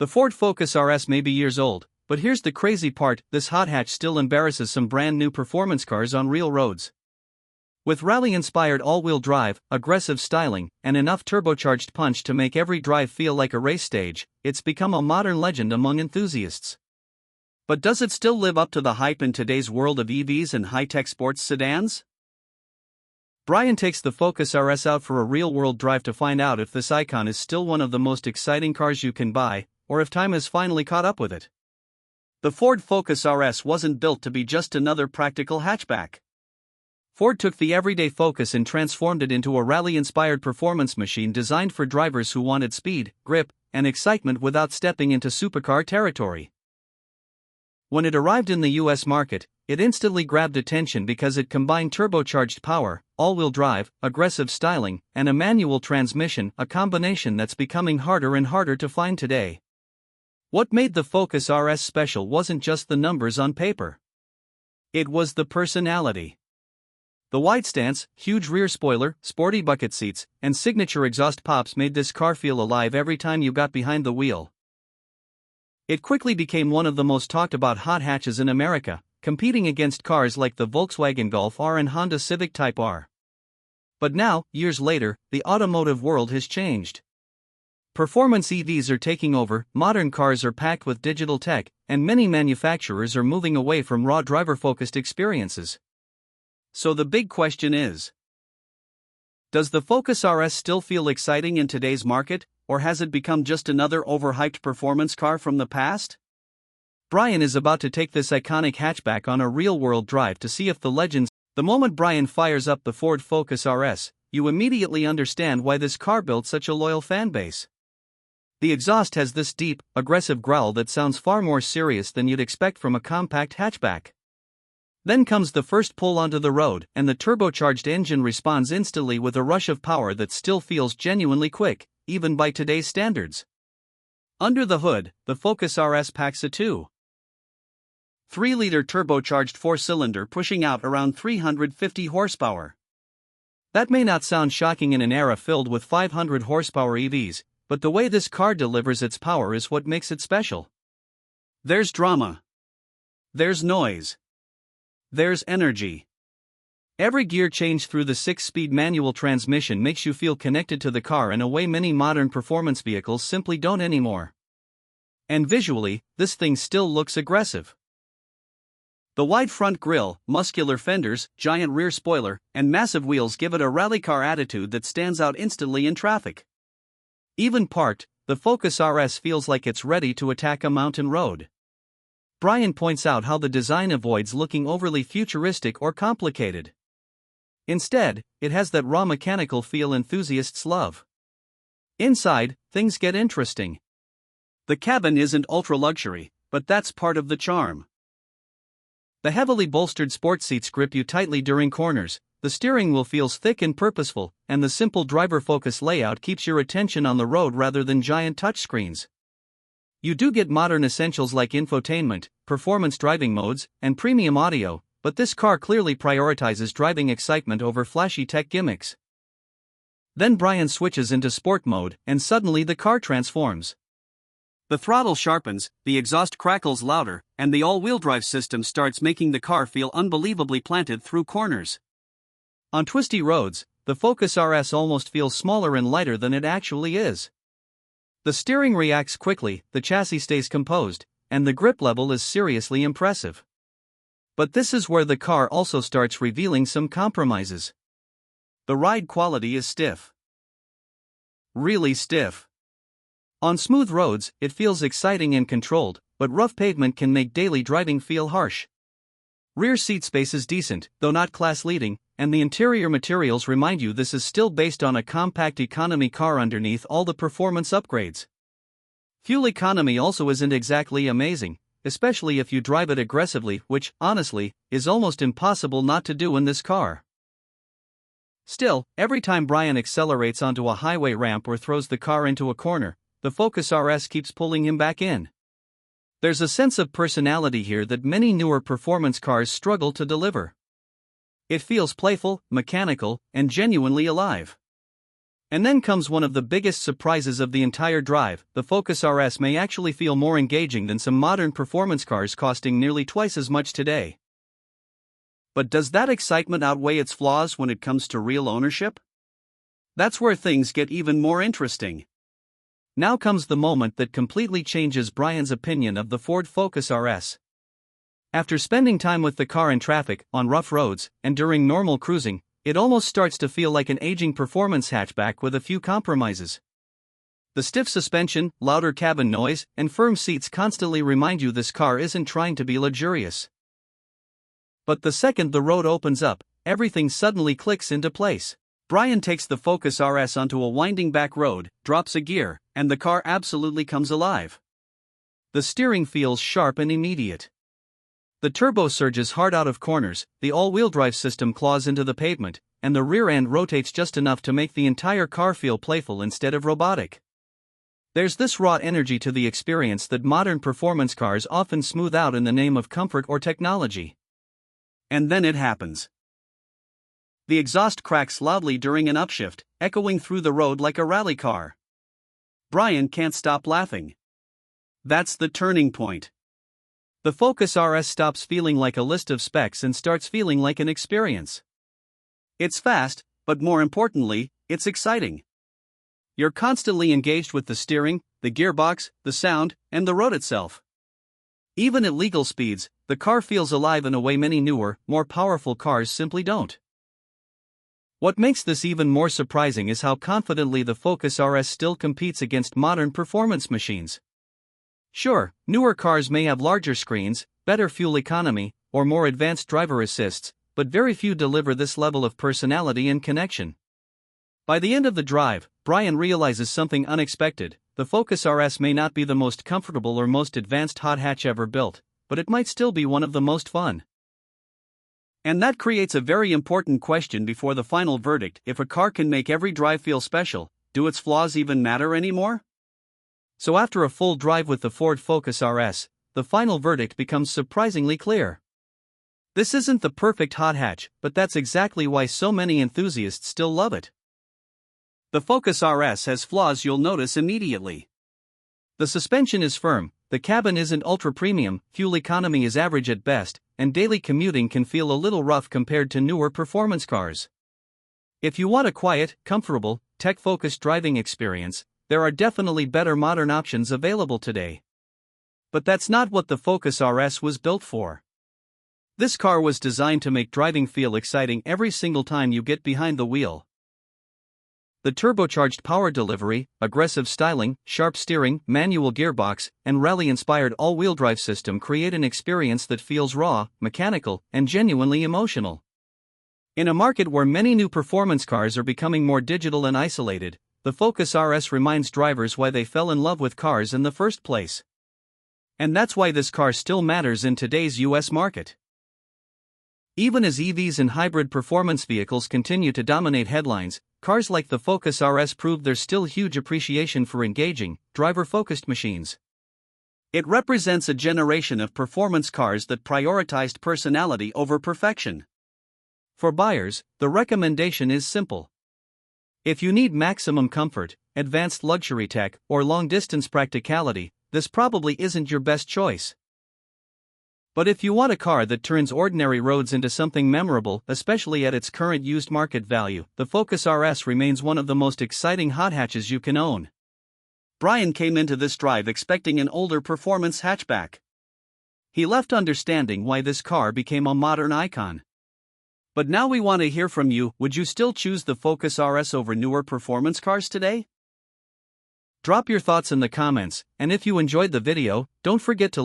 The Ford Focus RS may be years old, but here's the crazy part: this hot hatch still embarrasses some brand new performance cars on real roads. With rally-inspired all-wheel drive, aggressive styling, and enough turbocharged punch to make every drive feel like a race stage, it's become a modern legend among enthusiasts. But does it still live up to the hype in today's world of EVs and high-tech sports sedans? Brian takes the Focus RS out for a real-world drive to find out if this icon is still one of the most exciting cars you can buy, or if time has finally caught up with it. The Ford Focus RS wasn't built to be just another practical hatchback. Ford took the everyday Focus and transformed it into a rally-inspired performance machine designed for drivers who wanted speed, grip, and excitement without stepping into supercar territory. When it arrived in the US market, it instantly grabbed attention because it combined turbocharged power, all-wheel drive, aggressive styling, and a manual transmission, a combination that's becoming harder and harder to find today. What made the Focus RS special wasn't just the numbers on paper. It was the personality. The wide stance, huge rear spoiler, sporty bucket seats, and signature exhaust pops made this car feel alive every time you got behind the wheel. It quickly became one of the most talked about hot hatches in America, competing against cars like the Volkswagen Golf R and Honda Civic Type R. But now, years later, the automotive world has changed. Performance EVs are taking over, modern cars are packed with digital tech, and many manufacturers are moving away from raw driver-focused experiences. So the big question is, does the Focus RS still feel exciting in today's market, or has it become just another overhyped performance car from the past? Brian is about to take this iconic hatchback on a real-world drive to see if the legends. The moment Brian fires up the Ford Focus RS, you immediately understand why this car built such a loyal fanbase. The exhaust has this deep, aggressive growl that sounds far more serious than you'd expect from a compact hatchback. Then comes the first pull onto the road, and the turbocharged engine responds instantly with a rush of power that still feels genuinely quick, even by today's standards. Under the hood, the Focus RS packs a 2.3-liter turbocharged four-cylinder pushing out around 350 horsepower. That may not sound shocking in an era filled with 500 horsepower EVs, but the way this car delivers its power is what makes it special. There's drama. There's noise. There's energy. Every gear change through the 6-speed manual transmission makes you feel connected to the car in a way many modern performance vehicles simply don't anymore. And visually, this thing still looks aggressive. The wide front grille, muscular fenders, giant rear spoiler, and massive wheels give it a rally car attitude that stands out instantly in traffic. Even parked, the Focus RS feels like it's ready to attack a mountain road. Brian points out how the design avoids looking overly futuristic or complicated. Instead, it has that raw mechanical feel enthusiasts love. Inside, things get interesting. The cabin isn't ultra-luxury, but that's part of the charm. The heavily bolstered sports seats grip you tightly during corners, the steering wheel feels thick and purposeful, and the simple driver-focused layout keeps your attention on the road rather than giant touchscreens. You do get modern essentials like infotainment, performance driving modes, and premium audio, but this car clearly prioritizes driving excitement over flashy tech gimmicks. Then Brian switches into sport mode, and suddenly the car transforms. The throttle sharpens, the exhaust crackles louder, and the all-wheel drive system starts making the car feel unbelievably planted through corners. On twisty roads, the Focus RS almost feels smaller and lighter than it actually is. The steering reacts quickly, the chassis stays composed, and the grip level is seriously impressive. But this is where the car also starts revealing some compromises. The ride quality is stiff. Really stiff. On smooth roads, it feels exciting and controlled, but rough pavement can make daily driving feel harsh. Rear seat space is decent, though not class-leading, and the interior materials remind you this is still based on a compact economy car underneath all the performance upgrades. Fuel economy also isn't exactly amazing, especially if you drive it aggressively, which, honestly, is almost impossible not to do in this car. Still, every time Brian accelerates onto a highway ramp or throws the car into a corner, the Focus RS keeps pulling him back in. There's a sense of personality here that many newer performance cars struggle to deliver. It feels playful, mechanical, and genuinely alive. And then comes one of the biggest surprises of the entire drive: the Focus RS may actually feel more engaging than some modern performance cars costing nearly twice as much today. But does that excitement outweigh its flaws when it comes to real ownership? That's where things get even more interesting. Now comes the moment that completely changes Brian's opinion of the Ford Focus RS. After spending time with the car in traffic, on rough roads, and during normal cruising, it almost starts to feel like an aging performance hatchback with a few compromises. The stiff suspension, louder cabin noise, and firm seats constantly remind you this car isn't trying to be luxurious. But the second the road opens up, everything suddenly clicks into place. Brian takes the Focus RS onto a winding back road, drops a gear, and the car absolutely comes alive. The steering feels sharp and immediate. The turbo surges hard out of corners, the all-wheel drive system claws into the pavement, and the rear end rotates just enough to make the entire car feel playful instead of robotic. There's this raw energy to the experience that modern performance cars often smooth out in the name of comfort or technology. And then it happens. The exhaust cracks loudly during an upshift, echoing through the road like a rally car. Brian can't stop laughing. That's the turning point. The Focus RS stops feeling like a list of specs and starts feeling like an experience. It's fast, but more importantly, it's exciting. You're constantly engaged with the steering, the gearbox, the sound, and the road itself. Even at legal speeds, the car feels alive in a way many newer, more powerful cars simply don't. What makes this even more surprising is how confidently the Focus RS still competes against modern performance machines. Sure, newer cars may have larger screens, better fuel economy, or more advanced driver assists, but very few deliver this level of personality and connection. By the end of the drive, Brian realizes something unexpected: the Focus RS may not be the most comfortable or most advanced hot hatch ever built, but it might still be one of the most fun. And that creates a very important question before the final verdict: if a car can make every drive feel special, do its flaws even matter anymore? So after a full drive with the Ford Focus RS, the final verdict becomes surprisingly clear. This isn't the perfect hot hatch, but that's exactly why so many enthusiasts still love it. The Focus RS has flaws you'll notice immediately. The suspension is firm, the cabin isn't ultra-premium, fuel economy is average at best, and daily commuting can feel a little rough compared to newer performance cars. If you want a quiet, comfortable, tech-focused driving experience, there are definitely better modern options available today. But that's not what the Focus RS was built for. This car was designed to make driving feel exciting every single time you get behind the wheel. The turbocharged power delivery, aggressive styling, sharp steering, manual gearbox, and rally-inspired all-wheel drive system create an experience that feels raw, mechanical, and genuinely emotional. In a market where many new performance cars are becoming more digital and isolated, the Focus RS reminds drivers why they fell in love with cars in the first place. And that's why this car still matters in today's US market. Even as EVs and hybrid performance vehicles continue to dominate headlines, cars like the Focus RS prove there's still huge appreciation for engaging, driver-focused machines. It represents a generation of performance cars that prioritized personality over perfection. For buyers, the recommendation is simple. If you need maximum comfort, advanced luxury tech, or long-distance practicality, this probably isn't your best choice. But if you want a car that turns ordinary roads into something memorable, especially at its current used market value, the Focus RS remains one of the most exciting hot hatches you can own. Brian came into this drive expecting an older performance hatchback. He left understanding why this car became a modern icon. But now we want to hear from you. Would you still choose the Focus RS over newer performance cars today? Drop your thoughts in the comments, and if you enjoyed the video, don't forget to